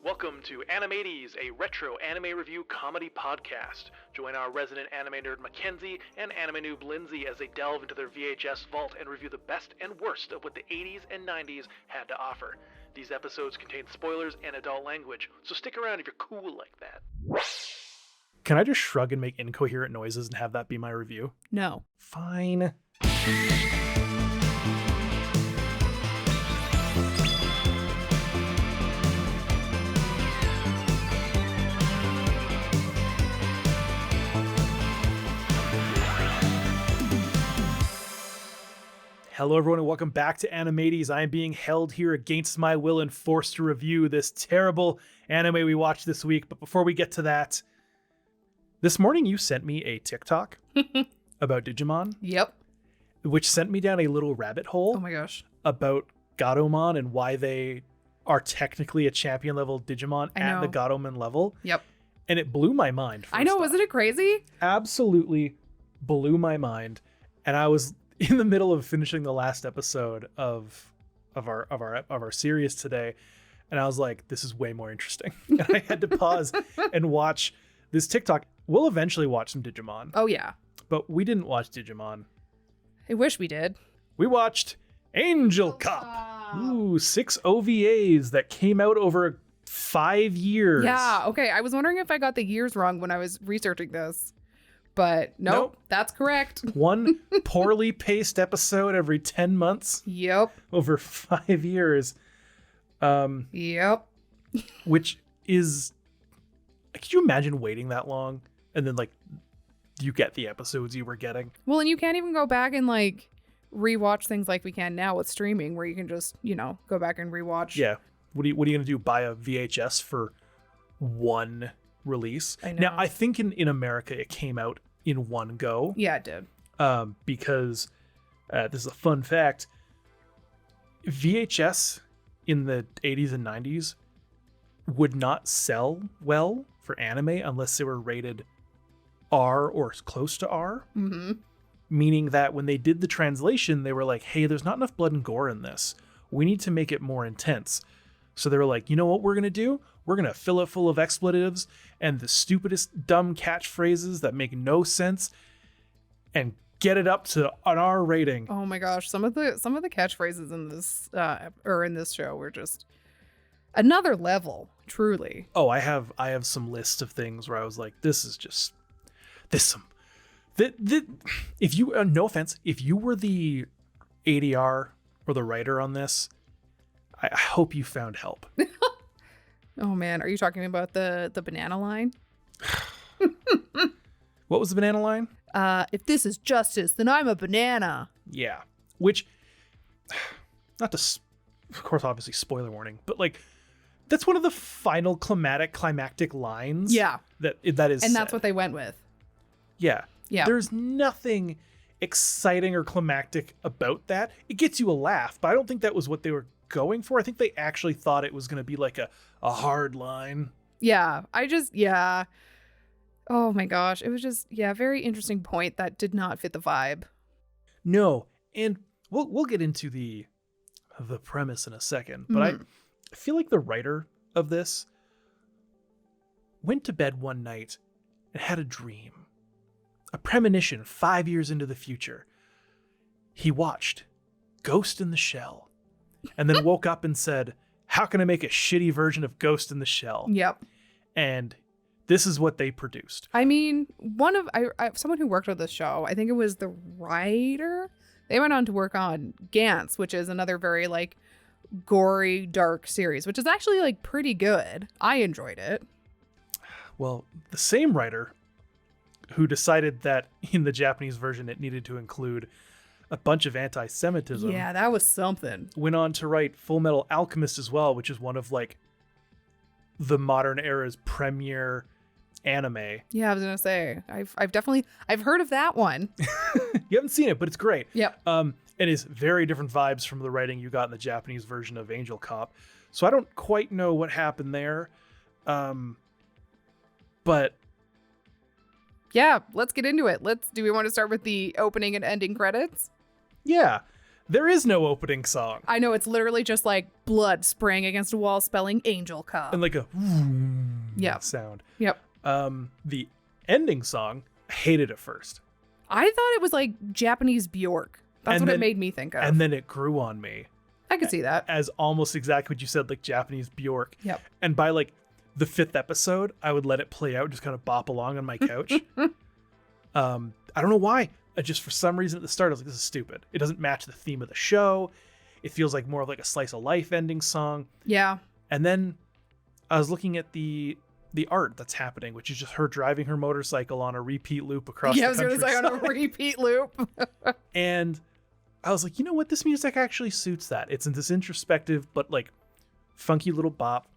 Welcome to Animates, a retro anime review comedy podcast. Join our resident anime nerd Mackenzie and anime noob Lindsay as they delve into their VHS vault and review the best and worst of what the 80s and 90s had to offer. These episodes contain spoilers and adult language, so stick around if you're cool like that. Can I just shrug and make incoherent noises and have that be my review? No. Fine. Hello everyone and welcome back to Animates. I am being held here against my will and forced to review this terrible anime we watched this week. But before we get to that, this morning you sent me a TikTok about Digimon. Yep. Which sent me down a little rabbit hole. Oh my gosh. About Gatomon and why they are technically a champion level Digimon at the Gatomon level. Yep. And it blew my mind. I know, wasn't it crazy? Absolutely blew my mind. And I was in the middle of finishing the last episode of our series today, and I was like, this is way more interesting. And I had to pause and watch this TikTok. We'll eventually watch some Digimon. Oh yeah. But we didn't watch Digimon. I wish we did. We watched Angel Cup. Ooh, 6 OVAs that came out over 5 years. Yeah, okay. I was wondering if I got the years wrong when I was researching this. But nope, that's correct. One poorly paced episode every 10 months. Yep. Over 5 years. Yep. Which is, could you imagine waiting that long and then like you get the episodes you were getting? Well, and you can't even go back and like rewatch things like we can now with streaming, where you can just, go back and rewatch. Yeah. What are you gonna do? Buy a VHS for one release? I know. Now I think in America it came out in one go. Yeah, it did. Because this is a fun fact. VHS in the 80s and 90s would not sell well for anime unless they were rated R or close to R. Mm-hmm. Meaning that when they did the translation, they were like, hey, there's not enough blood and gore in this. We need to make it more intense. So they were like, you know what we're going to do? We're going to fill it full of expletives and the stupidest dumb catchphrases that make no sense and get it up to an R rating. Oh my gosh, some of the catchphrases in this in this show were just another level, truly. Oh, I have some list of things where I was like, if you no offense, if you were the ADR or the writer on this, I hope you found help. Oh man, are you talking about the banana line? What was the banana line? If this is justice, then I'm a banana. Yeah, which, not to, of course, obviously spoiler warning, but like, that's one of the final climactic lines. Yeah, that is, and that's said. what they went with. Yeah, yeah. There's nothing exciting or climactic about that. It gets you a laugh, but I don't think that was what they were going for. I think they actually thought it was going to be like a hard line. Yeah, oh my gosh, it was just, very interesting point that did not fit the vibe. No, and we'll get into the premise in a second, but I feel like the writer of this went to bed one night and had a dream, a premonition 5 years into the future. He watched Ghost in the Shell and then woke up and said, how can I make a shitty version of Ghost in the Shell? Yep. And this is what they produced. I mean, someone who worked on this show, I think it was the writer, they went on to work on Gantz, which is another very like gory, dark series, which is actually like pretty good. I enjoyed it. Well, the same writer who decided that in the Japanese version it needed to include a bunch of anti-Semitism. Yeah, that was something. Went on to write Full Metal Alchemist as well, which is one of like the modern era's premier anime. Yeah, I was gonna say I've heard of that one. You haven't seen it, but it's great. Yep. It is very different vibes from the writing you got in the Japanese version of Angel Cop. So I don't quite know what happened there. But yeah, let's get into it. Do we want to start with the opening and ending credits? Yeah. There is no opening song. I know, it's literally just like blood spraying against a wall spelling Angel Cup. And like a sound. Yep. The ending song, I hated at first. I thought it was like Japanese Bjork. That's what it made me think of. And then it grew on me. I could see that. As almost exactly what you said, like Japanese Bjork. Yep. And by like the 5th episode, I would let it play out, just kind of bop along on my couch. I don't know why. I just, for some reason at the start, I was like, this is stupid. It doesn't match the theme of the show. It feels like more of like a slice of life ending song. Yeah. And then I was looking at the art that's happening, which is just her driving her motorcycle on a repeat loop across the countryside. Yeah, I was going to say on a repeat loop. And I was like, you know what? This music actually suits that. It's in this introspective, but like funky little bop,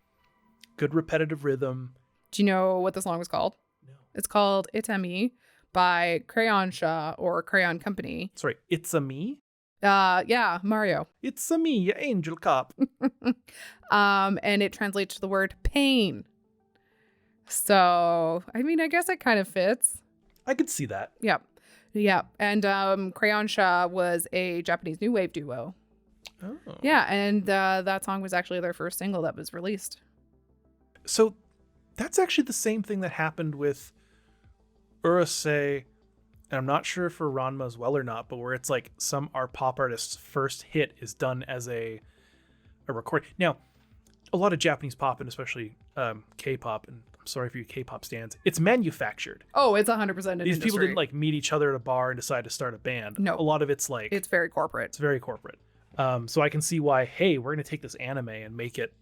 good repetitive rhythm. Do you know what the song was called? No. It's called Itami by Crayon Shaw or Crayon Company. Sorry, It's a Me? Yeah, Mario. It's a me, Angel Cop. And it translates to the word pain. So, I mean, I guess it kind of fits. I could see that. Yep. Yeah. And Crayon Shaw was a Japanese new wave duo. Oh. Yeah, and that song was actually their first single that was released. So that's actually the same thing that happened with Urusei, and I'm not sure for Ranma as well or not, but where it's like some art pop artist's first hit is done as a recording. Now, a lot of Japanese pop, and especially K-pop, and I'm sorry for you K-pop stands, it's manufactured. Oh, it's 100% an These industry. people didn't like meet each other at a bar and decide to start a band. No. A lot of it's like... It's very corporate. It's very corporate. So I can see why, hey, we're going to take this anime and make it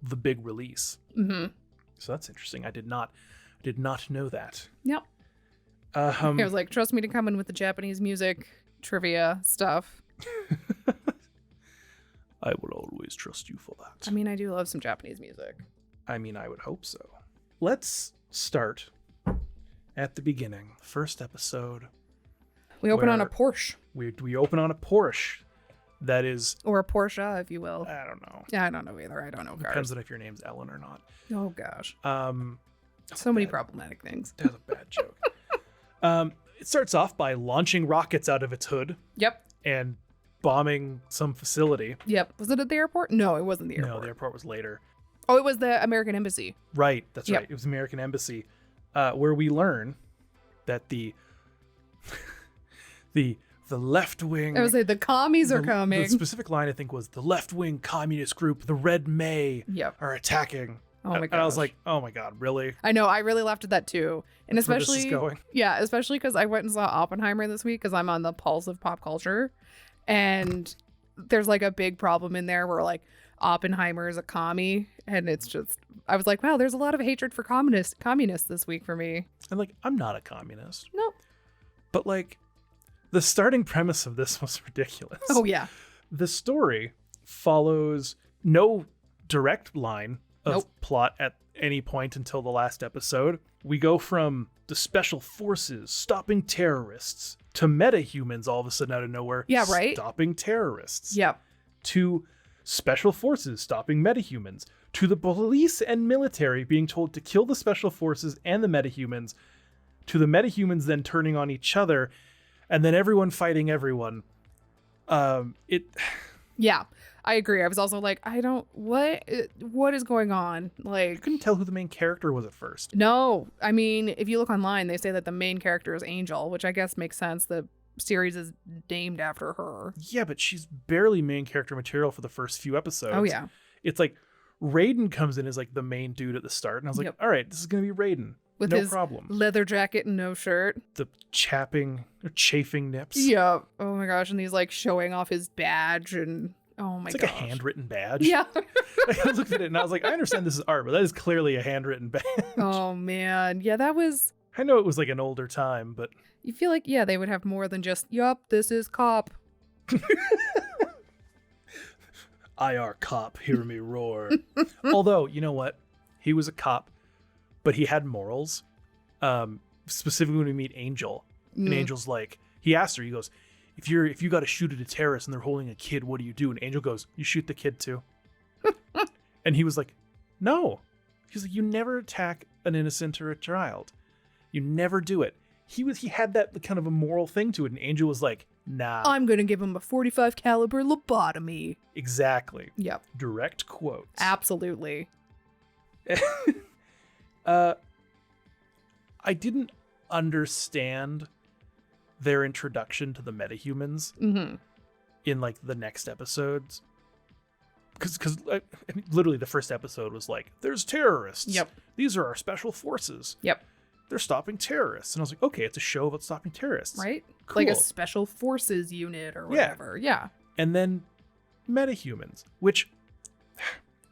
the big release. Mm-hmm. So that's interesting. I did not know that. Yep. I was like, trust me to come in with the Japanese music trivia stuff. I will always trust you for that. I mean, I do love some Japanese music. I mean, I would hope so. Let's start at the beginning. First episode. We open on a Porsche. We open on a Porsche that is... Or a Porsche, if you will. I don't know. Yeah, I don't know either. I don't know cars. Depends on if your name's Ellen or not. Oh, gosh. So many problematic things. That's a bad joke. It starts off by launching rockets out of its hood. Yep. And bombing some facility. Yep. Was it at the airport? No, it wasn't the airport. No, the airport was later. Oh, it was the American Embassy. Right. That's right. It was American Embassy, where we learn that the left wing... I was like, the commies are coming. The specific line, I think, was the left wing communist group, the Red May, are attacking. Oh my god! And I was like, oh my god, really? I know. I really laughed at that too, and That's especially, where this is going. Yeah, especially because I went and saw Oppenheimer this week because I'm on the pulse of pop culture, and there's like a big problem in there where like Oppenheimer is a commie, and it's just I was like, wow, there's a lot of hatred for communists this week for me. And like, I'm not a communist. No. But like, the starting premise of this was ridiculous. Oh yeah. The story follows no direct line of plot at any point until the last episode. We go from the special forces stopping terrorists to metahumans all of a sudden out of nowhere. Yeah, right. Stopping terrorists. Yep. To special forces stopping metahumans. To the police and military being told to kill the special forces and the metahumans. To the metahumans then turning on each other. And then everyone fighting everyone. Yeah. I agree. I was also like, what is going on? Like, I couldn't tell who the main character was at first. No. I mean, if you look online, they say that the main character is Angel, which I guess makes sense. The series is named after her. Yeah, but she's barely main character material for the first few episodes. Oh, yeah. It's like Raiden comes in as like the main dude at the start. And I was like, all right, this is going to be Raiden. With no his problem. Leather jacket and no shirt. The chafing nips. Yeah. Oh my gosh. And he's like showing off his badge and... Oh my god. It's like a handwritten badge. Yeah. Like, I looked at it and I was like, I understand this is art, but that is clearly a handwritten badge. Oh man. Yeah, that was... I know it was like an older time, but... You feel like, yeah, they would have more than just, yup, this is cop. IR cop, hear me roar. Although, you know what? He was a cop, but he had morals. Specifically when we meet Angel. And Angel's like, he asked her, he goes... If you got to shoot at a terrorist and they're holding a kid, what do you do? And Angel goes, you shoot the kid too. And he was like, no. He's like, you never attack an innocent or a child. You never do it. He had that kind of a moral thing to it. And Angel was like, Nah. I'm going to give him a 45 caliber lobotomy. Exactly. Yep. Direct quotes. Absolutely. I didn't understand their introduction to the metahumans in like the next episodes. Because literally the first episode was like, there's terrorists. Yep. These are our special forces. Yep. They're stopping terrorists. And I was like, okay, it's a show about stopping terrorists. Right? Cool. Like a special forces unit or whatever. Yeah. And then metahumans, which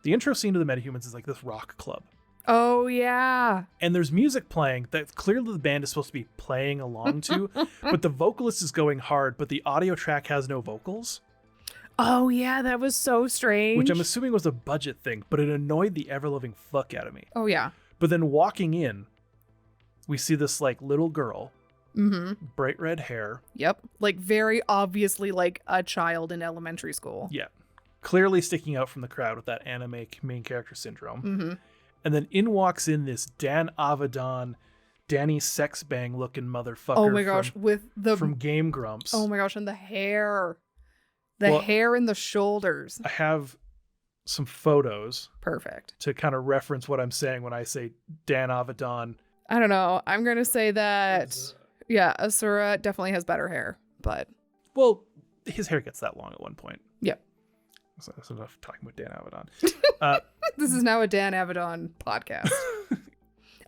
the intro scene to the metahumans is like this rock club. Oh, yeah. And there's music playing that clearly the band is supposed to be playing along to, but the vocalist is going hard, but the audio track has no vocals. Oh, yeah. That was so strange. Which I'm assuming was a budget thing, but it annoyed the ever-loving fuck out of me. Oh, yeah. But then walking in, we see this like little girl, bright red hair. Yep. Like very obviously like a child in elementary school. Yeah. Clearly sticking out from the crowd with that anime main character syndrome. And then in walks in this Dan Avedon, Danny Sexbang looking motherfucker. Oh my gosh. From Game Grumps. Oh my gosh. And the hair. The hair and the shoulders. I have some photos. Perfect. To kind of reference what I'm saying when I say Dan Avedon. I don't know. I'm going to say that, Asura definitely has better hair, but. Well, his hair gets that long at one point. Yep. So that's enough talking about Dan Avedon. This is now a Dan Avedon podcast.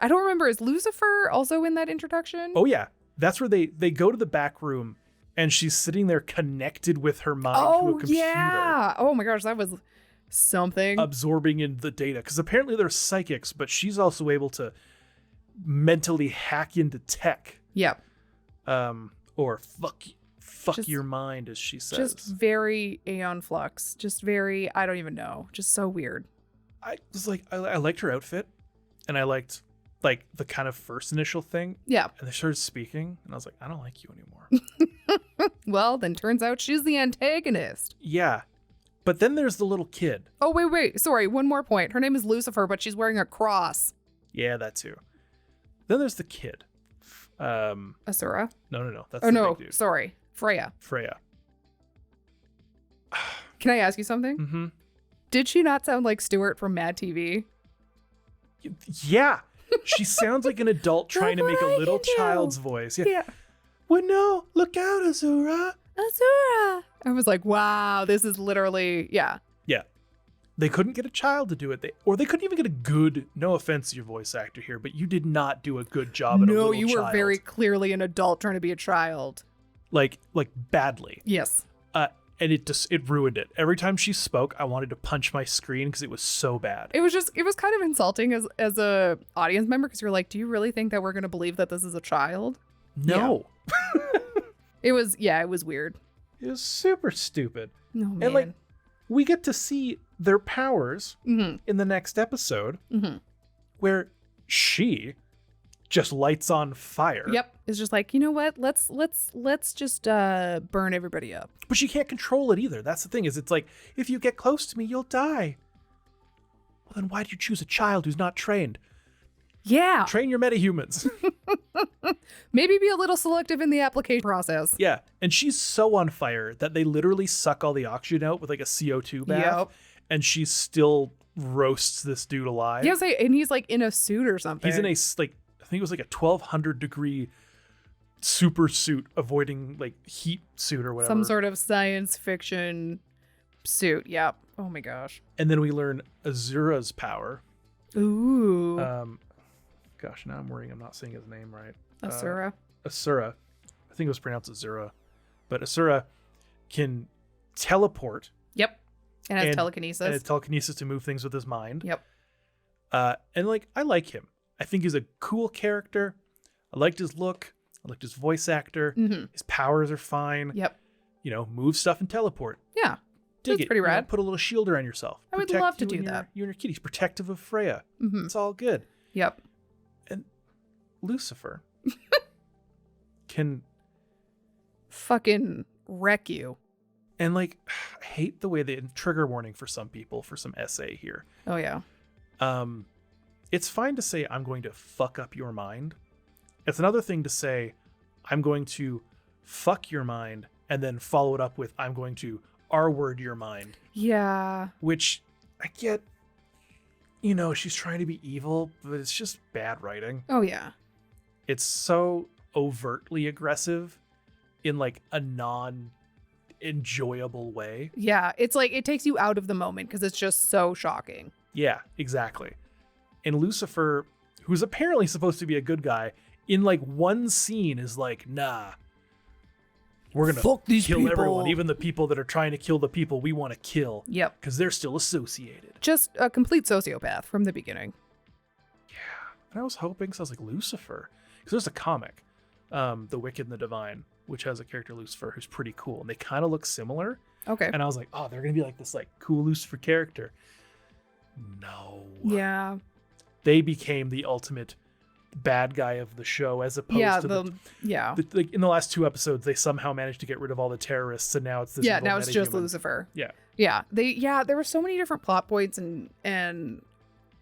I don't remember. Is Lucifer also in that introduction? Oh, yeah. That's where they go to the back room and she's sitting there connected with her mind to a computer. Yeah. Oh my gosh. That was something. Absorbing in the data. Because apparently they're psychics, but she's also able to mentally hack into tech. Yep. Or fuck your mind, as she says. Just very Aeon Flux. Just very, I don't even know. Just so weird. I was like, I liked her outfit. And I liked like the kind of first initial thing. Yeah. And they started speaking. And I was like, I don't like you anymore. Well, then turns out she's the antagonist. Yeah. But then there's the little kid. Oh, wait. Sorry. One more point. Her name is Lucifer, but she's wearing a cross. Yeah, that too. Then there's the kid. Asura? No. That's big dude. Sorry. Freya. Can I ask you something? Mm-hmm. Did she not sound like Stuart from Mad TV? Yeah. She sounds like an adult trying to make a little child's voice. Yeah. Well, no, look out, Asura. Asura. I was like, wow, this is literally, yeah. Yeah. They couldn't get a child to do it. They couldn't even get a good, no offense to your voice actor here, but you did not do a good job at a little child. No, you were very clearly an adult trying to be a child. Like badly. Yes. And it ruined it. Every time she spoke, I wanted to punch my screen because it was so bad. It was kind of insulting as a audience member because you're like, do you really think that we're going to believe that this is a child? No. Yeah. It was weird. It was super stupid. No, man. And like, we get to see their powers in the next episode where she just lights on fire. Yep. It's just like, you know what? Let's just burn everybody up. But she can't control it either. That's the thing, is it's like, if you get close to me, you'll die. Well, then why do you choose a child who's not trained? Yeah. Train your metahumans. Maybe be a little selective in the application process. Yeah. And she's so on fire that they literally suck all the oxygen out with like a CO2 bath. Yep. And she still roasts this dude alive. Yes, and he's like in a suit or something. He's in a, like, I think it was like a 1200 degree super suit, avoiding like heat suit or whatever. Some sort of science fiction suit. Yep. Oh my gosh. And then we learn Azura's power. Ooh. Gosh, now I'm worrying I'm not saying his name right. Asura. Asura. I think it was pronounced Azura. But Asura can teleport. Yep. And has telekinesis. And has telekinesis to move things with his mind. Yep. And like, I like him. I think he's a cool character. I liked his look. I liked his voice actor. His powers are fine. Yep. You know, move stuff and teleport. Yeah. Dig That's it. pretty rad. Put a little shield around yourself. I would love to do that. You and your kitty. He's protective of Freya. It's all good. Yep. And Lucifer can fucking wreck you. And like, I hate the way they trigger warning for some people for some essay here. Oh yeah. It's fine to say I'm going to fuck up your mind. It's another thing to say I'm going to fuck your mind and then follow it up with, I'm going to R-word your mind. Yeah. Which I get, you know, she's trying to be evil, but it's just bad writing. Oh, yeah. It's so overtly aggressive in like a non-enjoyable way. Yeah. It's like it takes you out of the moment because it's just so shocking. Yeah, exactly. And Lucifer, who's apparently supposed to be a good guy, in like one scene is like, nah, we're gonna kill everyone, even the people that are trying to kill the people we want to kill. Yep. Because they're still associated. Just a complete sociopath from the beginning. Yeah. And I was hoping, so I was like, Lucifer. Because there's a comic, The Wicked and the Divine, which has a character, Lucifer, who's pretty cool. And they kind of look similar. Okay. And I was like, oh, they're gonna be like this like cool Lucifer character. No. Yeah. They became the ultimate bad guy of the show, as opposed to like in the last 2 episodes they somehow managed to get rid of all the terrorists, and now it's this now it's just Lucifer. There were so many different plot points, and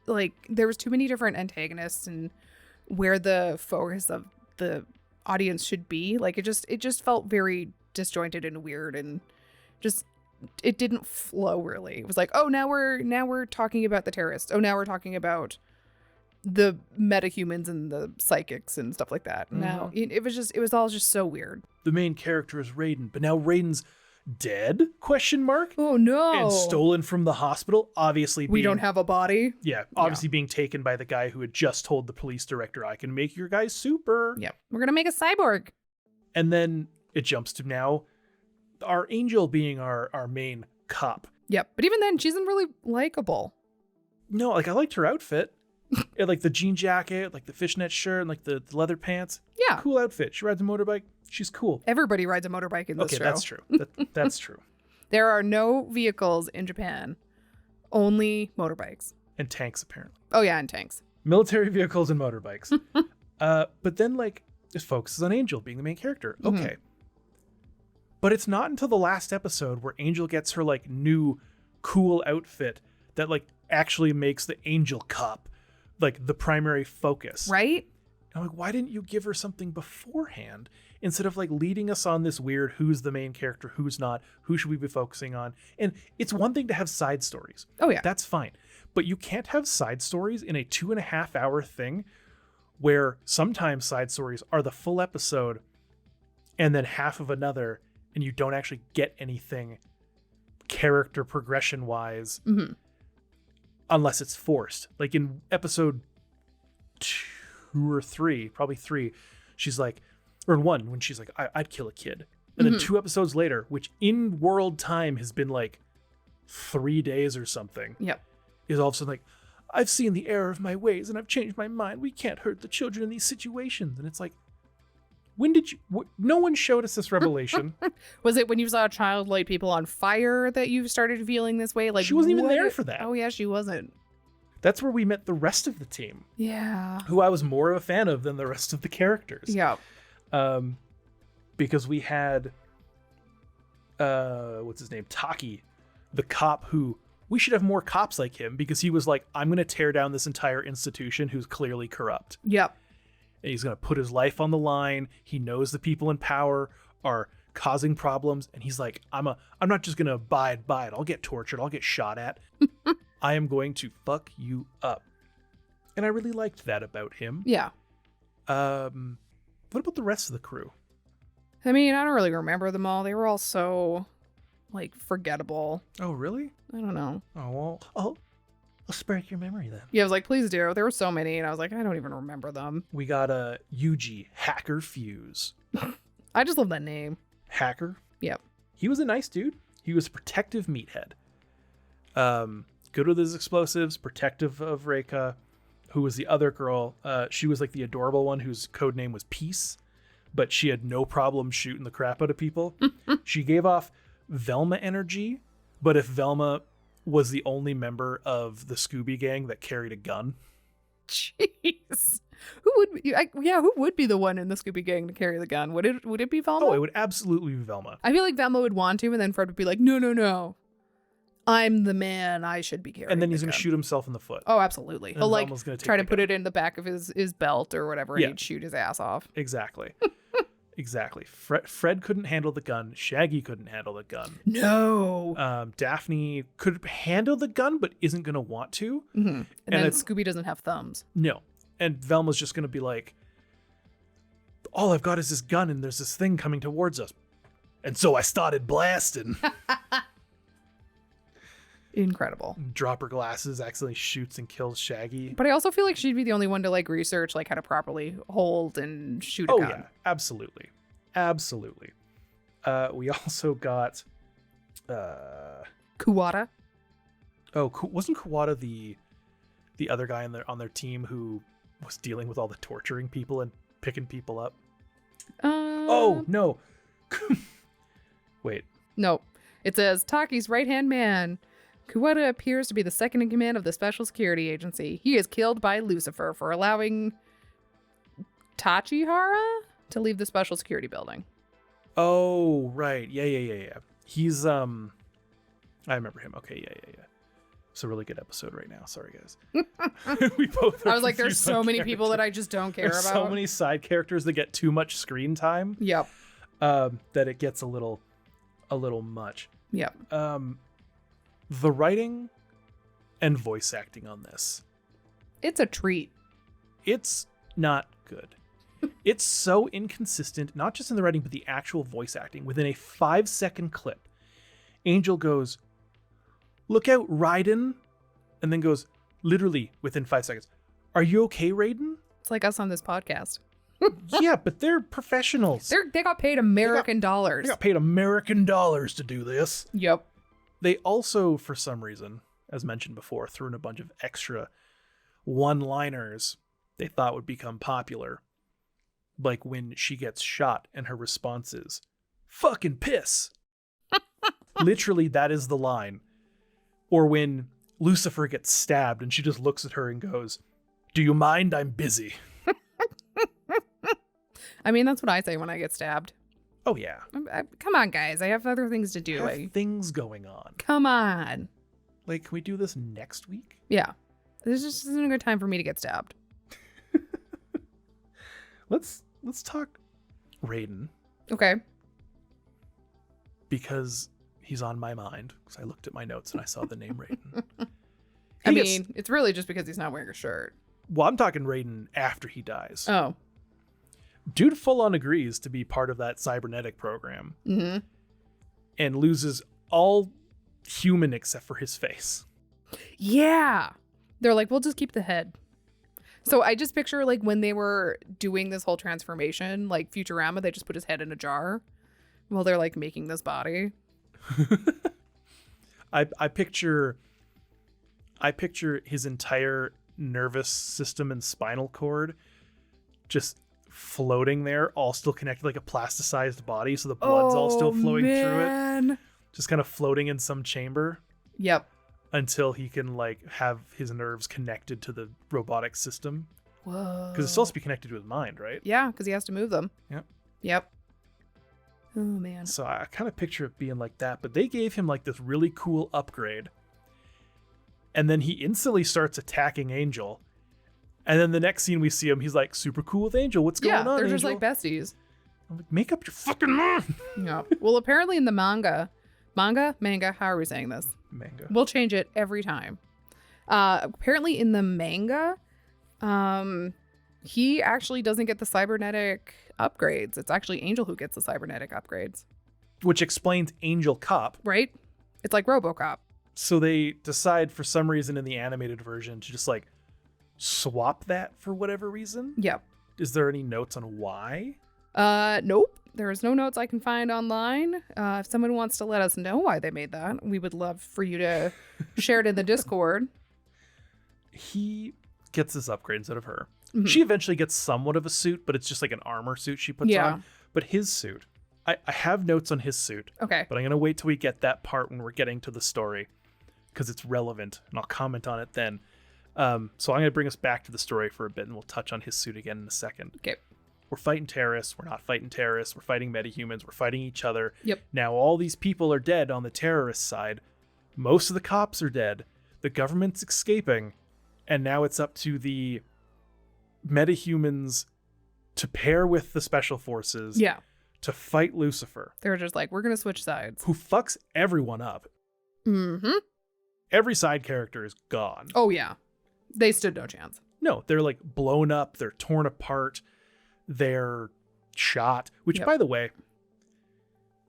like there was too many different antagonists, and where the focus of the audience should be, like it just felt very disjointed and weird, and just it didn't flow really. It was like, oh, now we're talking about the terrorists, oh, now we're talking about the metahumans and the psychics and stuff like that. Now it was all just so weird. The main character is Raiden, but now Raiden's dead? ? Oh no! And stolen from the hospital. Obviously, we don't have a body. Yeah, obviously being taken by the guy who had just told the police director, "I can make your guy super." Yep, we're gonna make a cyborg. And then it jumps to now our Angel being our main cop. Yep, but even then, she isn't really likable. No, like I liked her outfit. And like the jean jacket, like the fishnet shirt, and like the leather pants. Yeah. Cool outfit. She rides a motorbike. She's cool. Everybody rides a motorbike in this show. Okay, that's true. That's true. There are no vehicles in Japan. Only motorbikes. And tanks, apparently. Oh, yeah, and tanks. Military vehicles and motorbikes. But then, like, it focuses on Angel being the main character. Okay. Mm-hmm. But it's not until the last episode where Angel gets her, like, new cool outfit that, like, actually makes the Angel cop like the primary focus. Right? And I'm like, why didn't you give her something beforehand instead of like leading us on this weird who's the main character, who's not, who should we be focusing on? And it's one thing to have side stories. Oh yeah. That's fine. But you can't have side stories in a 2.5 hour thing where sometimes side stories are the full episode and then half of another, and you don't actually get anything character progression wise. Mm-hmm. Unless it's forced. Like in episode 2 or 3, probably 3, she's like, or in 1, when she's like, I'd kill a kid. And then 2 episodes later, which in world time has been like 3 days or something. Yep. Is all of a sudden like, I've seen the error of my ways and I've changed my mind. We can't hurt the children in these situations. And it's like, when did you, no one showed us this revelation. Was it when you saw a child light people on fire that you started feeling this way? Like she wasn't even there for that. Oh yeah, she wasn't. That's where we met the rest of the team. Yeah. Who I was more of a fan of than the rest of the characters. Yeah. Because we had, what's his name? Taki, the cop who, we should have more cops like him because he was like, I'm going to tear down this entire institution who's clearly corrupt. Yep. And he's going to put his life on the line. He knows the people in power are causing problems. And he's like, I'm not just going to abide by it. I'll get tortured. I'll get shot at. I am going to fuck you up. And I really liked that about him. Yeah. What about the rest of the crew? I mean, I don't really remember them all. They were all so, like, forgettable. Oh, really? I don't know. Oh, well, I'll spark your memory then. Yeah, I was like, please do. There were so many, and I was like, I don't even remember them. We got Yuji, Hacker Fuse. I just love that name. Hacker? Yep. He was a nice dude. He was a protective meathead. Good with his explosives, protective of Reika, who was the other girl. She was like the adorable one whose code name was Peace, but she had no problem shooting the crap out of people. She gave off Velma energy, but if Velma was the only member of the Scooby Gang that carried a gun. Jeez. Who would be the one in the Scooby Gang to carry the gun? Would it be Velma? Oh, it would absolutely be Velma. I feel like Velma would want to, and then Fred would be like, no. I'm the man. I should be carrying. And then he's going to shoot himself in the foot. Oh, absolutely. And he'll like Velma's gonna try to the put gun. it in the back of his belt or whatever, and he'd shoot his ass off. Exactly. Exactly. Fred couldn't handle the gun. Shaggy couldn't handle the gun. No. Daphne could handle the gun, but isn't going to want to. Mm-hmm. And then Scooby doesn't have thumbs. No. And Velma's just going to be like, all I've got is this gun and there's this thing coming towards us. And so I started blasting. Incredible. Drop her glasses, accidentally shoots and kills Shaggy. But I also feel like she'd be the only one to like research like how to properly hold and shoot a gun. Yeah, absolutely. Absolutely. We also got Kuwata. Oh, wasn't Kuwata the other guy on their team who was dealing with all the torturing people and picking people up? Oh, no. Wait. No. It says Taki's right-hand man. Kuwata appears to be the second in command of the Special Security Agency. He is killed by Lucifer for allowing Tachihara to leave the Special Security building. Oh, right. Yeah. He's, I remember him. Okay, yeah. It's a really good episode right now. Sorry, guys. We both I was like, there's so many people that I just don't care about. So many side characters that get too much screen time. Yep. That it gets a little much. Yep. The writing and voice acting on this. It's a treat. It's not good. It's so inconsistent, not just in the writing, but the actual voice acting. Within a 5-second clip, Angel goes, "Look out, Raiden," and then goes, literally within 5 seconds, "Are you okay, Raiden?" It's like us on this podcast. Yeah, but they're professionals. They got paid American dollars. They got paid American dollars to do this. Yep. They also, for some reason, as mentioned before, threw in a bunch of extra one-liners they thought would become popular. Like when she gets shot and her response is, "Fucking piss." Literally, that is the line. Or when Lucifer gets stabbed and she just looks at her and goes, "Do you mind? I'm busy." I mean, that's what I say when I get stabbed. Oh, yeah. Come on, guys. I have other things to do. I have things going on. Come on. Like, can we do this next week? Yeah. This just isn't a good time for me to get stabbed. Let's talk Raiden. Okay. Because he's on my mind. Because I looked at my notes and I saw the name Raiden. I mean, it's really just because he's not wearing a shirt. Well, I'm talking Raiden after he dies. Oh. Dude full on agrees to be part of that cybernetic program. Mm-hmm. And loses all human except for his face. Yeah. They're like, we'll just keep the head. So I just picture like when they were doing this whole transformation, like Futurama, they just put his head in a jar while they're like making this body. I picture his entire nervous system and spinal cord just floating there, all still connected like a plasticized body, so the blood's all still flowing through it. Just kind of floating in some chamber. Yep. Until he can like have his nerves connected to the robotic system. Whoa. Because it's supposed to be connected to his mind, right? Yeah, because he has to move them. Yep. Oh, man. So I kind of picture it being like that, but they gave him like this really cool upgrade. And then he instantly starts attacking Angel. And then the next scene we see him, he's like super cool with Angel. What's going on, they're Angel? just like besties. I'm like, make up your fucking mind. Yeah. Well, apparently in the manga, how are we saying this? Manga. We'll change it every time. Apparently in the manga, he actually doesn't get the cybernetic upgrades. It's actually Angel who gets the cybernetic upgrades. Which explains Angel Cop. Right? It's like RoboCop. So they decide for some reason in the animated version to just like swap that for whatever reason. Yep. Is there any notes on why? Nope. There's no notes I can find online. If someone wants to let us know why they made that, we would love for you to share it in the Discord. He gets this upgrade instead of her. Mm-hmm. She eventually gets somewhat of a suit, but it's just like an armor suit she puts on. But his suit, I have notes on his suit. Okay. But I'm going to wait till we get that part when we're getting to the story because it's relevant and I'll comment on it then. So I'm going to bring us back to the story for a bit and we'll touch on his suit again in a second. Okay. We're fighting terrorists. We're not fighting terrorists. We're fighting metahumans. We're fighting each other. Yep. Now all these people are dead on the terrorist side. Most of the cops are dead. The government's escaping. And now it's up to the metahumans to pair with the special forces Yeah. to fight Lucifer, They're just like, we're going to switch sides. who fucks everyone up. Mm-hmm. Every side character is gone. Oh, yeah. They stood no chance. No, they're like blown up. They're torn apart. They're shot, which, by the way,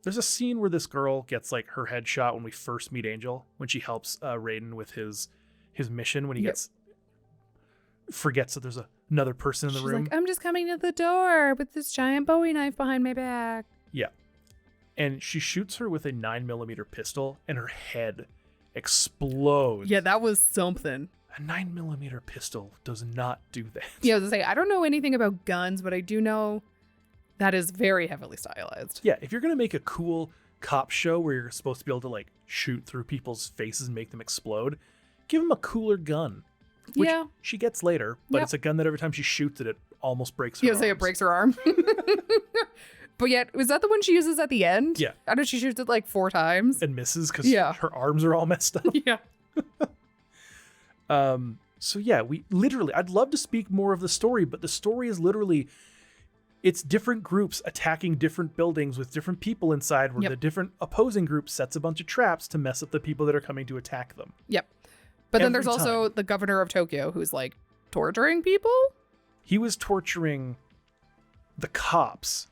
there's a scene where this girl gets like her head shot when we first meet Angel, when she helps Raiden with his mission, when he forgets that there's another person in the room. Like, I'm just coming to the door with this giant Bowie knife behind my back. Yeah. And she shoots her with a 9mm pistol and her head explodes. Yeah, that was something. A 9mm pistol does not do that. Yeah, I was gonna say, I don't know anything about guns, but I do know that is very heavily stylized. Yeah, if you're going to make a cool cop show where you're supposed to be able to like shoot through people's faces and make them explode, give them a cooler gun. Which she gets later, but it's a gun that every time she shoots it, it almost breaks her arms. Say it breaks her arm. But yet, was that the one she uses at the end? Yeah. I know she shoots it like 4 times. And misses because her arms are all messed up. Yeah. So yeah, we literally, I'd love to speak more of the story, but the story is literally, it's different groups attacking different buildings with different people inside, where the different opposing group sets a bunch of traps to mess up the people that are coming to attack them. Yep. But then there's also the governor of Tokyo who's like torturing people. He was torturing the cops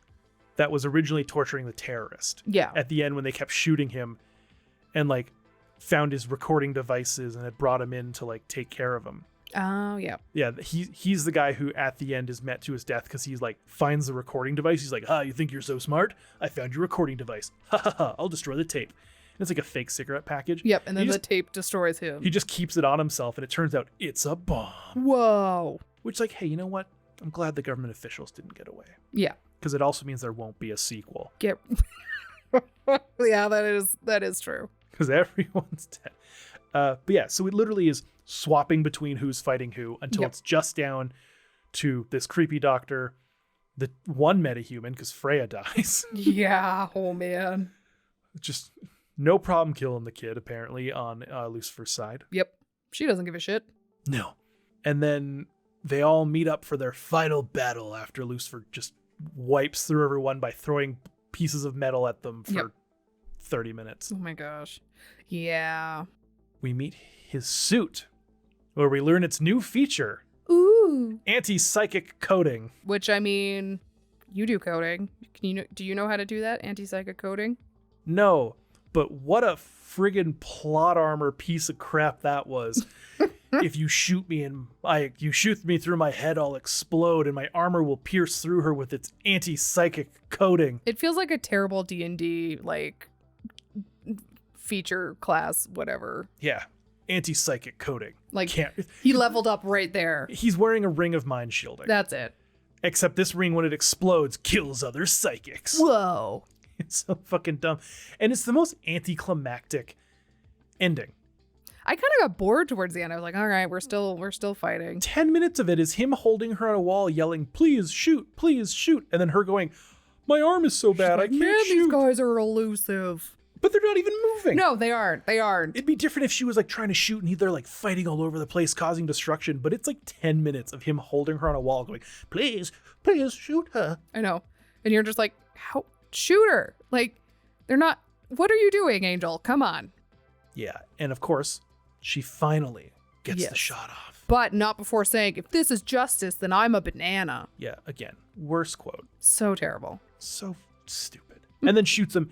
that was originally torturing the terrorist. Yeah. At the end when they kept shooting him and like found his recording devices and had brought him in to like take care of him. Oh, yeah. Yeah, he's the guy who at the end is met to his death because he's like finds the recording device. He's like, you think you're so smart? I found your recording device. Ha ha ha, I'll destroy the tape. And it's like a fake cigarette package. Yep, and then the tape destroys him. He just keeps it on himself and it turns out it's a bomb. Whoa. Which like, hey, you know what? I'm glad the government officials didn't get away. Yeah. Because it also means there won't be a sequel. Yeah, that is true. Because everyone's dead. But yeah, so it literally is swapping between who's fighting who until it's just down to this creepy doctor, the one metahuman, because Freya dies. Yeah, oh man. Just no problem killing the kid, apparently, on Lucifer's side. Yep. She doesn't give a shit. No. And then they all meet up for their final battle after Lucifer just wipes through everyone by throwing pieces of metal at them for 30 minutes. Oh my gosh. Yeah. We meet his suit, where we learn its new feature. Ooh. Anti-psychic coding. Which, I mean, you do coding. Do you know how to do that? Anti-psychic coding? No, but what a friggin' plot armor piece of crap that was. If you shoot me you shoot me through my head, I'll explode and my armor will pierce through her with its anti-psychic coating. It feels like a terrible D&D, like, feature class, whatever. Yeah. Anti-psychic coating. Like, he leveled up right there. He's wearing a ring of mind shielding. That's it. Except this ring, when it explodes, kills other psychics. Whoa. It's so fucking dumb. And it's the most anticlimactic ending. I kind of got bored towards the end. I was like, all right, we're still fighting. 10 minutes of it is him holding her on a wall, yelling, please shoot, and then her going, my arm is so bad, I can't shoot. These guys are elusive. But they're not even moving. No, they aren't. It'd be different if she was like trying to shoot and they're like fighting all over the place, causing destruction. But it's like 10 minutes of him holding her on a wall going, please shoot her. I know. And you're just like, how? Shoot her. Like, they're not. What are you doing, Angel? Come on. Yeah. And of course, she finally gets the shot off. But not before saying, if this is justice, then I'm a banana. Yeah. Again, worst quote. So terrible. So stupid. And then shoots him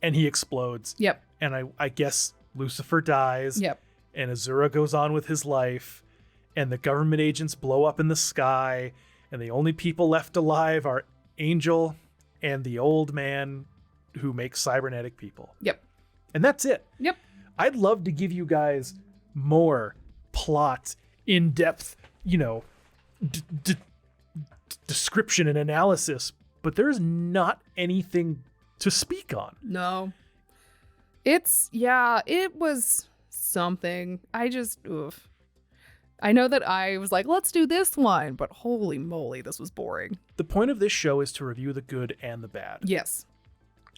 and he explodes. Yep. And I guess Lucifer dies. Yep. And Azura goes on with his life. And the government agents blow up in the sky. And the only people left alive are Angel and the old man who makes cybernetic people. Yep. And that's it. Yep. I'd love to give you guys more plot, in-depth, description and analysis, but there's not anything to speak on. No. It was something. Oof. I know that I was like, let's do this one, but holy moly, this was boring. The point of this show is to review the good and the bad. Yes.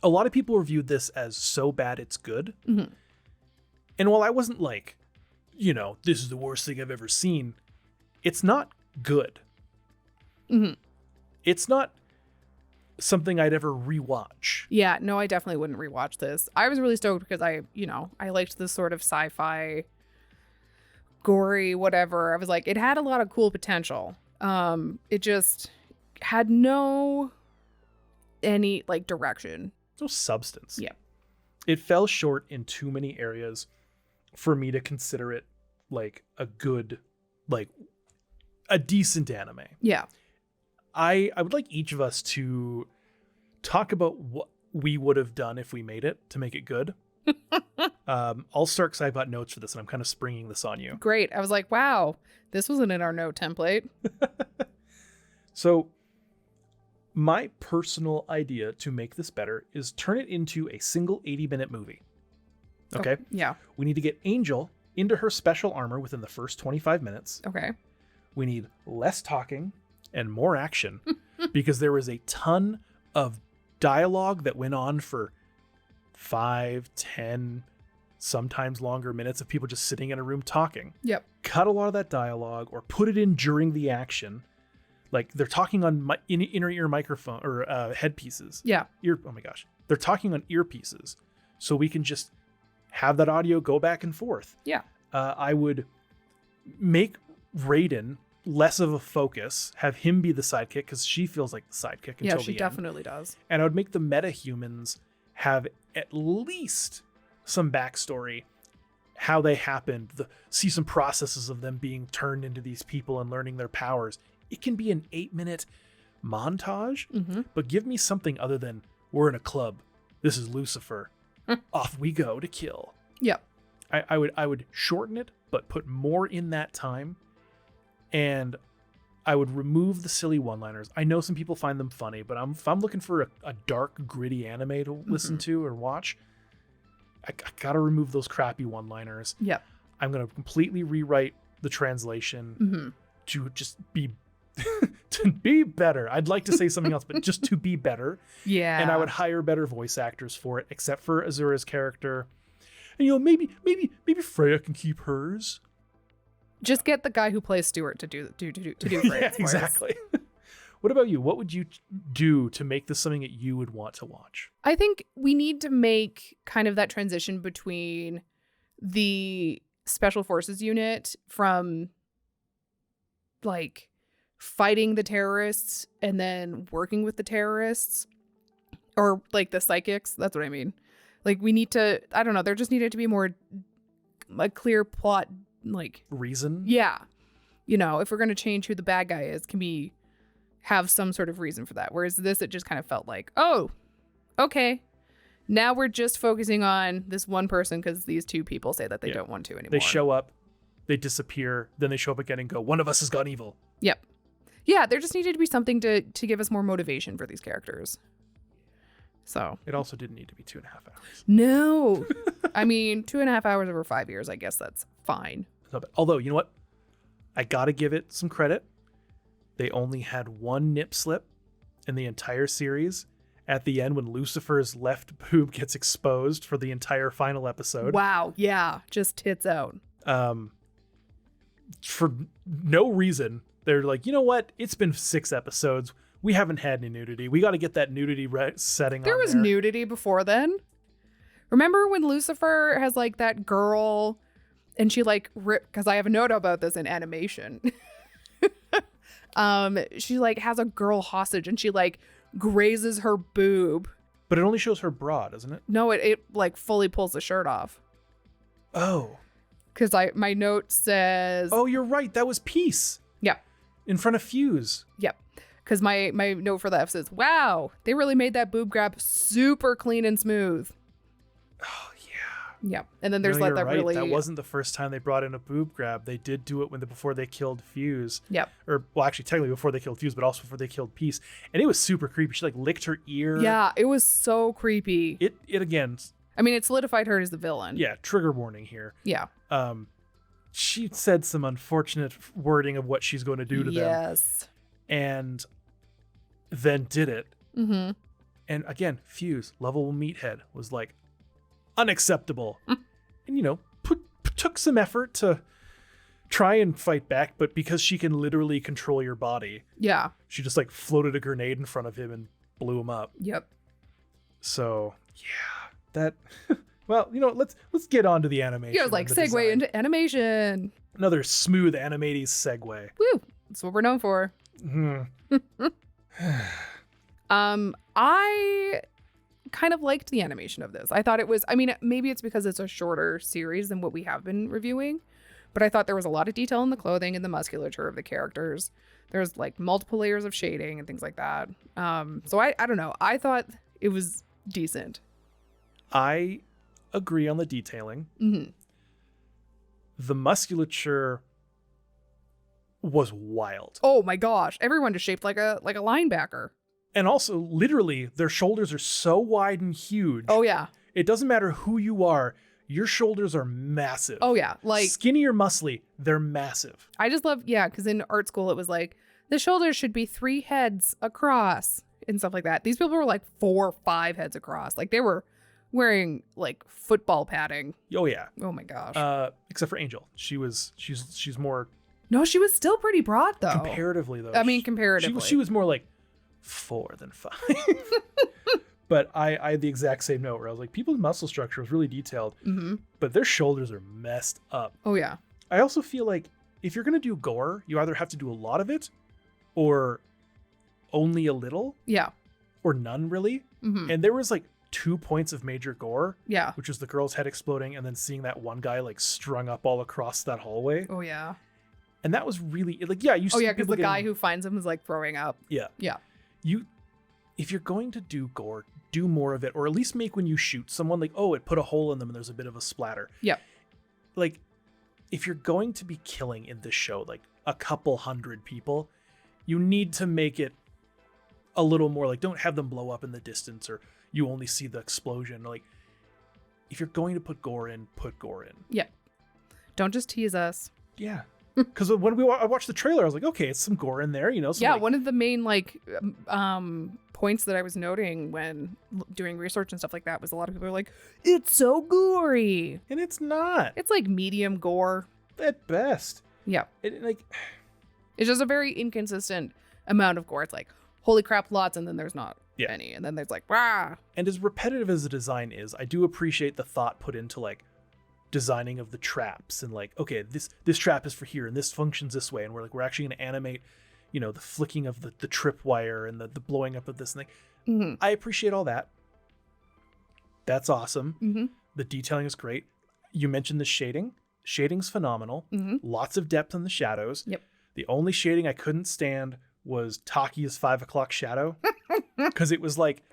A lot of people reviewed this as so bad it's good. Mm-hmm. And while I wasn't like, this is the worst thing I've ever seen, it's not good. Mm-hmm. it's not something I'd ever rewatch. Yeah, no, I definitely wouldn't rewatch this. I was really stoked because I liked this sort of sci-fi, gory, whatever. I was like, it had a lot of cool potential. It just had any like direction. No substance. Yeah. It fell short in too many areas for me to consider it like a good, like a decent anime. Yeah. I would like each of us to talk about what we would have done if we made it to make it good. I'll start because I've got notes for this and I'm kind of springing this on you. Great. I was like, wow, this wasn't in our note template. So my personal idea to make this better is turn it into a single 80-minute movie. Okay? Oh, yeah. We need to get Angel into her special armor within the first 25 minutes. Okay. We need less talking and more action because there was a ton of dialogue that went on for 5, 10, sometimes longer minutes of people just sitting in a room talking. Yep. Cut a lot of that dialogue or put it in during the action. Like they're talking on inner ear microphone or headpieces. Yeah. Oh my gosh. They're talking on earpieces. So we can just have that audio go back and forth. Yeah. I would make Raiden less of a focus, have him be the sidekick because she feels like the sidekick until the end. Yeah, she definitely does. And I would make the metahumans have at least some backstory, how they happened, see some processes of them being turned into these people and learning their powers. It can be an 8-minute montage, but give me something other than we're in a club. This is Lucifer. Off we go to kill. Yep. I would shorten it, but put more in that time. And I would remove the silly one-liners. I know some people find them funny, but if I'm looking for a dark, gritty anime to listen to or watch, I gotta remove those crappy one-liners. Yep. I'm gonna completely rewrite the translation to just be to be better. I'd like to say something else, but just to be better. Yeah. And I would hire better voice actors for it, except for Azura's character. And maybe Freya can keep hers. Just get the guy who plays Stuart to do Freya's Yeah, voice. exactly. What about you? What would you do to make this something that you would want to watch? I think we need to make kind of that transition between the Special Forces unit from like fighting the terrorists and then working with the terrorists, or like the psychics. That's what I mean. Like we need to, I don't know, there just needed to be more a clear plot, like reason. Yeah. If we're going to change who the bad guy is, can we have some sort of reason for that? Whereas this, it just kind of felt like, oh, okay, now we're just focusing on this one person because these two people say that they don't want to anymore. They show up, they disappear, then they show up again and go, one of us has gone evil. Yep. Yeah, there just needed to be something to give us more motivation for these characters. So it also didn't need to be 2.5 hours. No. I mean, 2.5 hours over 5 years, I guess that's fine. Although, you know what? I gotta give it some credit. They only had one nip slip in the entire series at the end when Lucifer's left boob gets exposed for the entire final episode. Wow. Yeah. Just tits out. For no reason. They're like, you know what? It's been 6 episodes. We haven't had any nudity. We got to get that nudity setting on there. There was nudity before then. Remember when Lucifer has like that girl and she like ripped, because I have a note about this in animation. She like has a girl hostage and she like grazes her boob. But it only shows her bra, doesn't it? No, it like fully pulls the shirt off. Oh. Because my note says... Oh, you're right. That was Peace. Yeah. In front of Fuse. Yep. Because my note for that says, wow, they really made that boob grab super clean and smooth. Oh, yeah. Yep. And then there's no, like that right. really... That wasn't the first time they brought in a boob grab. They did do it before they killed Fuse. Yep. Or, well, actually, technically before they killed Fuse, but also before they killed Peace. And it was super creepy. She like licked her ear. Yeah, it was so creepy. It again... I mean, it solidified her as the villain. Yeah, trigger warning here. Yeah. She said some unfortunate wording of what she's going to do to them. Yes. And then did it. Mm-hmm. And again, Fuse, lovable meathead, was like, unacceptable. And, took some effort to try and fight back, but because she can literally control your body, Yeah. she just like floated a grenade in front of him and blew him up. Yep. So yeah, that. Well, let's get on to the animation. Yeah, it was like and the segue design. into animation. Another smooth animated segue. Woo! That's what we're known for. Hmm. I kind of liked the animation of this. I thought it was, I mean, maybe it's because it's a shorter series than what we have been reviewing, but I thought there was a lot of detail in the clothing and the musculature of the characters. There's like multiple layers of shading and things like that. So I don't know. I thought it was decent. I agree on the detailing. Mm-hmm. The musculature was wild. Oh my gosh. Everyone is shaped like a linebacker. And also, literally, their shoulders are so wide and huge. Oh yeah. It doesn't matter who you are. Your shoulders are massive. Oh yeah. Like skinny or muscly, they're massive. I just love, yeah, because in art school it was like the shoulders should be 3 heads across and stuff like that. These people were like 4 or 5 heads across. Like they were wearing like football padding. Oh yeah. Oh my gosh. Except for Angel. She's more No, she was still pretty broad though. comparatively though. I mean, comparatively. She was more like 4 than 5. But I had the exact same note where I was like, people's muscle structure was really detailed, Mm-hmm. but their shoulders are messed up. Oh yeah. I also feel like if you're gonna do gore, you either have to do a lot of it, or only a little, Yeah. or none really. Mm-hmm. And there was like 2 points of major gore, Yeah. which was the girl's head exploding and then seeing that one guy like strung up all across that hallway. Oh yeah. And that was really like, yeah, you Oh see yeah, because people the guy getting- who finds him is like throwing up. Yeah. Yeah. If you're going to do gore, do more of it, or at least make when you shoot someone like, oh, it put a hole in them and there's a bit of a splatter. Yeah. Like, if you're going to be killing in this show, like a couple hundred people, you need to make it a little more like, don't have them blow up in the distance or you only see the explosion. Like, if you're going to put gore in, put gore in. Yeah. Don't just tease us. Yeah. Because when I watched the trailer, I was like, okay, it's some gore in there, some, Yeah, like, one of the main like points that I was noting when doing research and stuff like that was a lot of people are like, it's so gory. and it's not It's like medium gore. at best. Yeah. Like, It's just a very inconsistent amount of gore. It's like, holy crap, lots, and then there's not Yeah. any. And then there's like, rah. and as repetitive as the design is, I do appreciate the thought put into like designing of the traps and like, okay, this trap is for here and this functions this way, and we're actually going to animate, the flicking of the tripwire and the blowing up of this thing. Mm-hmm. I appreciate all that. That's awesome. Mm-hmm. The detailing is great. You mentioned the shading. Shading's phenomenal. Mm-hmm. Lots of depth in the shadows. Yep. The only shading I couldn't stand was Taki's 5 o'clock shadow, because it was like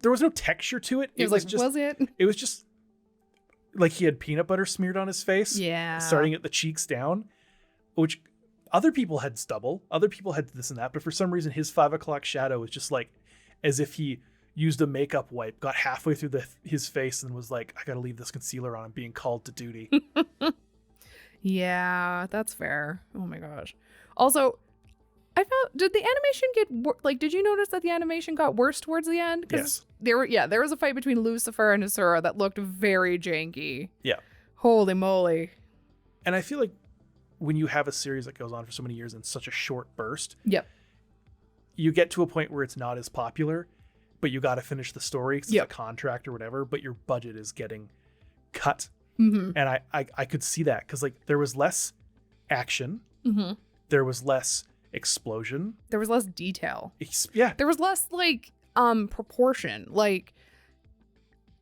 there was no texture to it. It was like, was it? It was just like he had peanut butter smeared on his face. Yeah. Starting at the cheeks down, which other people had stubble. Other people had this and that. But for some reason, his 5 o'clock shadow was just like as if he used a makeup wipe, got halfway through his face and was like, I got to leave this concealer on. I'm being called to duty. Yeah, that's fair. Oh my gosh. Also, I felt, did the animation get did you notice that the animation got worse towards the end? Yes. There was a fight between Lucifer and Asura that looked very janky. Yeah. Holy moly. And I feel like when you have a series that goes on for so many years in such a short burst, Yep. you get to a point where it's not as popular, but you got to finish the story because Yep. it's a contract or whatever, but your budget is getting cut. Mm-hmm. And I could see that because like there was less action. Mm-hmm. There was less explosion. There was less detail. Yeah. There was less proportion. Like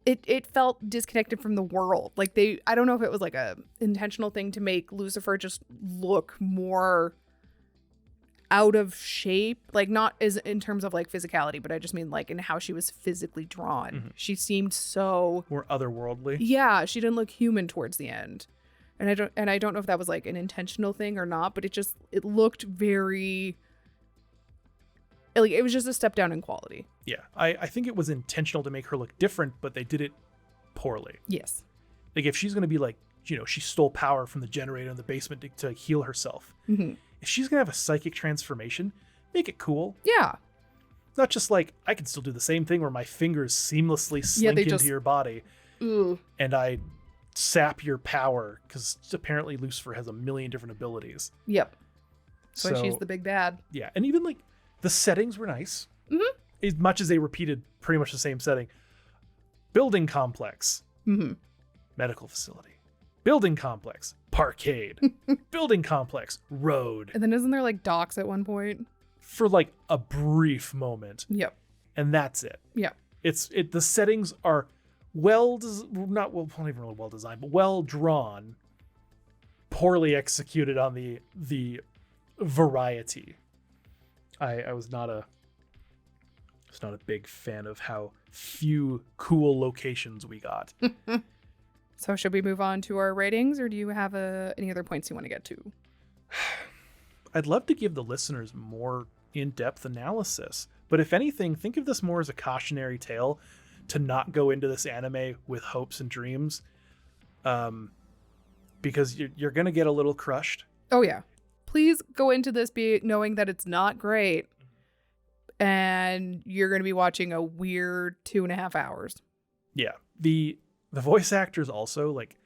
it felt disconnected from the world. Like I don't know if it was like a intentional thing to make Lucifer just look more out of shape, like not as in terms of like physicality, but I just mean like in how she was physically drawn. Mm-hmm. She seemed so More otherworldly. yeah, she didn't look human towards the end. And I don't know if that was like an intentional thing or not, but it looked very like it was just a step down in quality. Yeah. I think it was intentional to make her look different, but they did it poorly. Yes. Like if she's going to be like, she stole power from the generator in the basement to heal herself. Mm-hmm. If she's going to have a psychic transformation, make it cool. Yeah. Not just like, I can still do the same thing where my fingers seamlessly slink they into just- your body Ooh. and I sap your power, because apparently Lucifer has a million different abilities. Yep. So she's the big bad. Yeah, and even like the settings were nice. Mm-hmm. As much as they repeated pretty much the same setting. Building complex. Mm-hmm. Medical facility. Building complex. Parkade. Building complex. Road. And then isn't there like docks at one point? For like a brief moment. Yep. And that's it. Yep. The settings are not even really well designed, but well drawn. Poorly executed on the variety. I was not a big fan of how few cool locations we got. So should we move on to our ratings, or do you have any other points you want to get to? I'd love to give the listeners more in-depth analysis, but if anything, think of this more as a cautionary tale to not go into this anime with hopes and dreams, because you're going to get a little crushed. Oh, yeah. Please go into this knowing that it's not great, and you're going to be watching a weird 2.5 hours. Yeah. The voice actors also, like,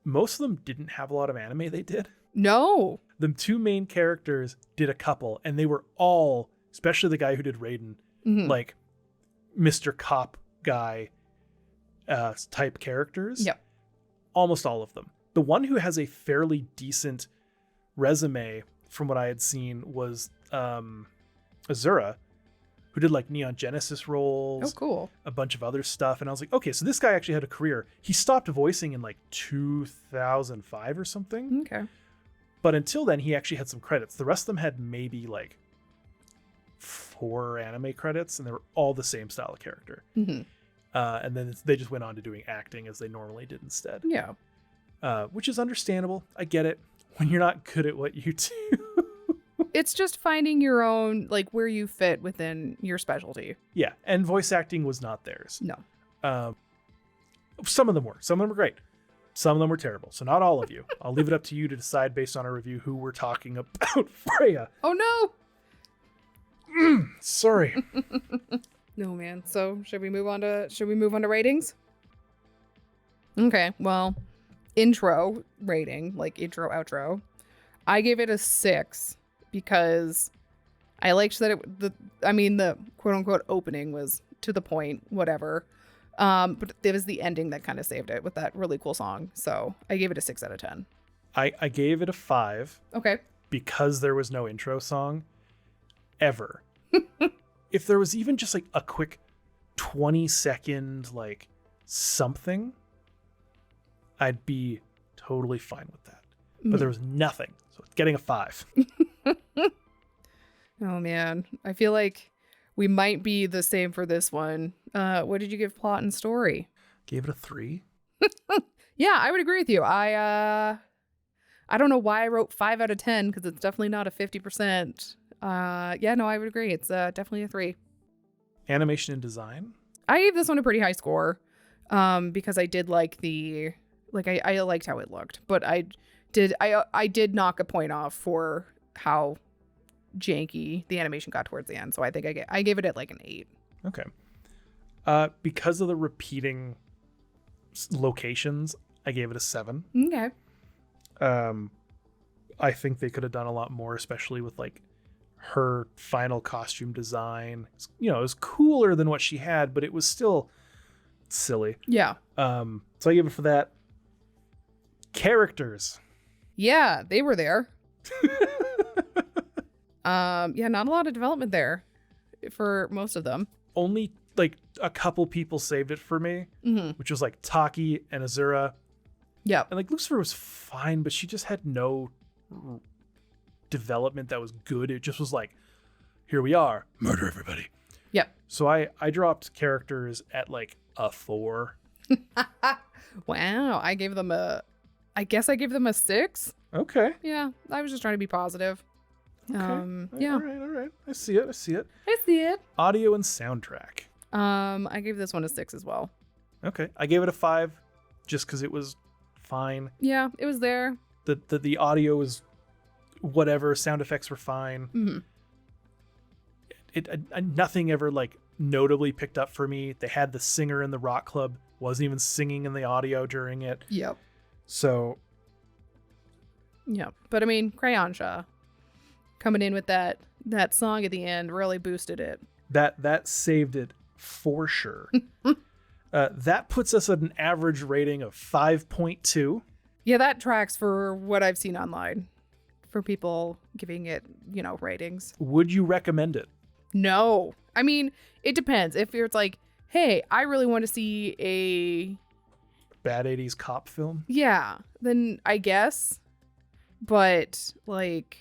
most of them didn't have a lot of anime they did. No. The two main characters did a couple, and they were all, especially the guy who did Raiden, like Mr. Cop guy type characters. Yep. Almost all of them. The one who has a fairly decent resume from what I had seen was Azura, who did like Neon Genesis roles. Oh, cool. A bunch of other stuff. And I was like, okay, so this guy actually had a career. He stopped voicing in like 2005 or something. Okay. But until then, he actually had some credits. The rest of them had maybe like 4 anime credits, and they were all the same style of character. Mm-hmm. And then they just went on to doing acting as they normally did instead. Yeah. Which is understandable. I get it. When you're not good at what you do. It's just finding your own, like, where you fit within your specialty. Yeah. And voice acting was not theirs. No. Some of them were. Some of them were great. Some of them were terrible. So not all of you. I'll leave it up to you to decide based on our review who we're talking about. Freya. Oh, no. Sorry. No, man. So should we move on to ratings? Okay. Well, intro rating, like intro, outro, I gave it a 6 because I liked that the quote unquote opening was to the point, whatever. But it was the ending that kind of saved it with that really cool song. So I gave it a 6 out of 10. I gave it a 5. Okay. Because there was no intro song ever. If there was even just like a quick 20-second like something, I'd be totally fine with that. But there was nothing. So it's getting a 5. Oh, man. I feel like we might be the same for this one. What did you give plot and story? Gave it a 3. Yeah, I would agree with you. I don't know why I wrote 5 out of 10 because it's definitely not a 50%. Yeah, no, I would agree. It's definitely a 3. Animation and design? I gave this one a pretty high score because I did like I liked how it looked, but I did knock a point off for how janky the animation got towards the end. So I think I gave it at like an 8. Okay. Because of the repeating locations, I gave it a 7. Okay. I think they could have done a lot more, especially with like her final costume design. You know, it was cooler than what she had, but it was still silly. Yeah. So I gave it for that. Characters. Yeah, they were there. Yeah, not a lot of development there for most of them. Only like a couple people saved it for me, which was like Taki and Azura. Yeah. And like Lucifer was fine, but she just had no development that was good. It just was like, here we are, murder everybody. Yep. So I dropped characters at like a 4. Wow. I gave them a 6. Okay. Yeah. I was just trying to be positive. Okay. Yeah. All right. I see it. I see it. Audio and soundtrack. I gave this one a 6 as well. Okay. I gave it a 5 just because it was fine. Yeah, it was there. The audio was whatever. Sound effects were fine. Mm-hmm. Nothing ever like notably picked up for me. They had the singer in the rock club wasn't even singing in the audio during it. Yep. So, Yep. But I mean, Crayon Shaw coming in with that song at the end really boosted it. That saved it for sure. That puts us at an average rating of 5.2. Yeah, that tracks for what I've seen online for people giving it, ratings. Would you recommend it? No. I mean, it depends. If it's like, hey, I really want to see a bad 80s cop film? Yeah, then I guess. But like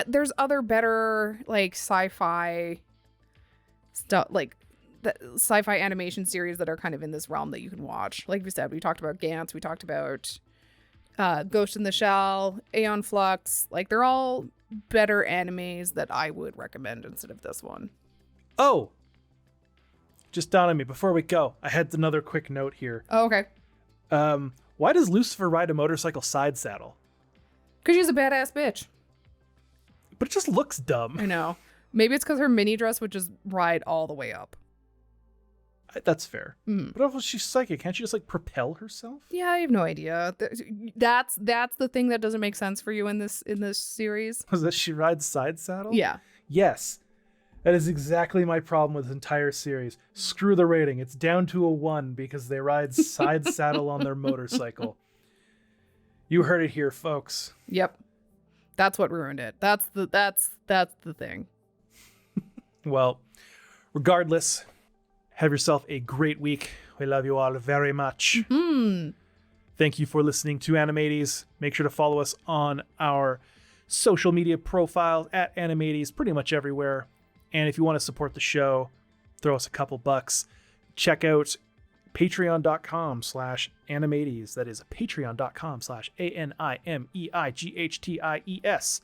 there's other better like sci-fi stuff, like the sci-fi animation series that are kind of in this realm that you can watch. Like we said, we talked about Gantz, we talked about Ghost in the Shell, Aeon Flux. Like they're all better animes that I would recommend instead of this one. Oh, just dawned on me before we go. I had another quick note here. Oh, okay. Why does Lucifer ride a motorcycle side saddle? Because she's a badass bitch. But it just looks dumb. I know. Maybe it's because her mini dress would just ride all the way up. That's fair. But if she's psychic, can't she just like propel herself? Yeah, I have no idea. That's the thing that doesn't make sense for you in this series. Was that she rides side saddle? Yeah. Yes. That is exactly my problem with the entire series. Screw the rating. It's down to a 1 because they ride side saddle on their motorcycle. You heard it here, folks. Yep. That's what ruined it. That's the thing. Well, regardless, have yourself a great week. We love you all very much. Thank you for listening to Animates. Make sure to follow us on our social media profiles at Animates pretty much everywhere. And if you want to support the show, throw us a couple bucks. Check out patreon.com/animates. That is patreon.com/ANIMEIGHTIES.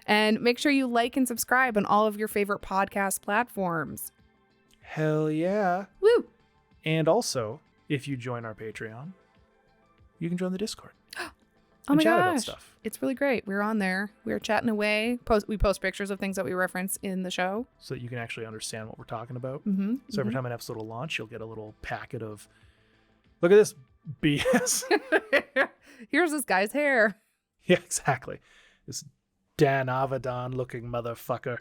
And make sure you like and subscribe on all of your favorite podcast platforms. Hell yeah. Woo! And also, if you join our Patreon, you can join the Discord. Oh my chat about gosh. stuff. It's really great. We're on there. We're chatting away. We post pictures of things that we reference in the show. So that you can actually understand what we're talking about. Mm-hmm. So every time an episode will launch, you'll get a little packet of, look at this BS. Here's this guy's hair. Yeah, exactly. This Dan Avedon looking motherfucker.